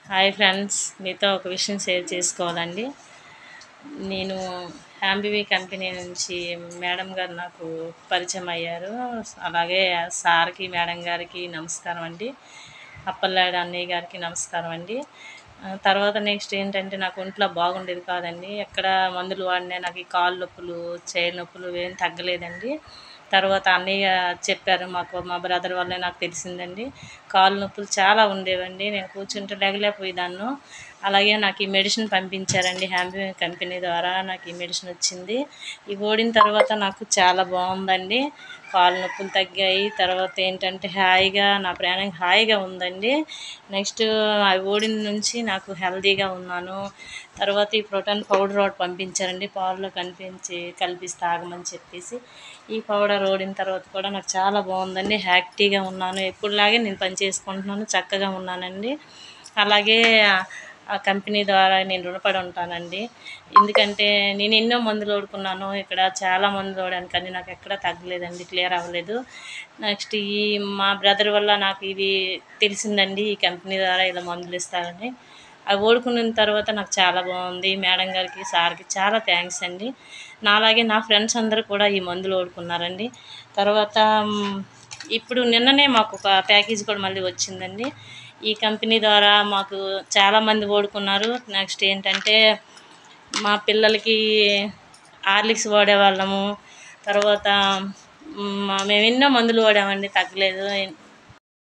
Hi friends, మీతో ఒక విషయం షేర్ చేసుకోవాలండి. నేను హ్యాంబీవీ కంపెనీ నుంచి మేడం గారు నాకు పరిచయం అయ్యారు. అలాగే సార్కి మేడం గారికి నమస్కారం అండి. అప్పలనాయుడు అన్నయ్య గారికి నమస్కారం అండి. తర్వాత నెక్స్ట్ ఏంటంటే నాకు ఒంట్లో బాగుండేది కాదండి. ఎక్కడ మందులు వాడినా నాకు ఈ కాళ్ళు నొప్పులు, చేయి నొప్పులు ఏం తగ్గలేదండి. తర్వాత అన్నయ్య చెప్పారు, మా బ్రదర్ వల్లే నాకు తెలిసిందండి. కాళ్ళు నొప్పులు చాలా ఉండేవండి, నేను కూర్చుంటే లేగలేకపోయేదాన్ని. అలాగే నాకు ఈ మెడిసిన్ పంపించారండి, హ్యాంబీ కంపెనీ ద్వారా నాకు ఈ మెడిసిన్ వచ్చింది. ఇవి ఓడిన తర్వాత నాకు చాలా బాగుందండి, కాళ్ళు నొప్పులు తగ్గాయి. తర్వాత ఏంటంటే హాయిగా నా ప్రాణం హాయిగా ఉందండి. నెక్స్ట్ అవి ఓడిన నుంచి నాకు హెల్తీగా ఉన్నాను. తర్వాత ఈ ప్రోటీన్ పౌడర్ ఒకటి పంపించారండి, పాలలో కలిపిసి తాగమని చెప్పేసి. ఈ పౌడర్ ఓడిన తర్వాత కూడా నాకు చాలా బాగుందండి, యాక్టివ్గా ఉన్నాను. ఎప్పుడులాగే నేను పని చేసుకుంటున్నాను, చక్కగా ఉన్నానండి. అలాగే ఆ కంపెనీ ద్వారా నేను రుణపడి ఉంటానండి. ఎందుకంటే నేను ఎన్నో మందులు ఓడుకున్నాను, ఇక్కడ చాలా మందులు ఓడాను, కానీ నాకు ఎక్కడా తగ్గలేదండి, క్లియర్ అవ్వలేదు. నెక్స్ట్ మా బ్రదర్ వల్ల నాకు ఇది తెలిసిందండి, ఈ కంపెనీ ద్వారా ఇలా మందులు ఇస్తారని. అవి ఓడుకున్న తర్వాత నాకు చాలా బాగుంది. మేడం గారికి, సార్కి చాలా థ్యాంక్స్ అండి. నాలాగే నా ఫ్రెండ్స్ అందరూ కూడా ఈ మందులు ఓడుకున్నారండి. తర్వాత ఇప్పుడు నిన్ననే మాకు ఒక ప్యాకేజ్ కూడా మళ్ళీ వచ్చిందండి. ఈ కంపెనీ ద్వారా మాకు చాలామంది ఓడుకున్నారు. నెక్స్ట్ ఏంటంటే మా పిల్లలకి హార్లిక్స్ వాడేవాళ్ళము. తర్వాత మేము ఎన్నో మందులు వాడామండి, తగ్గలేదు.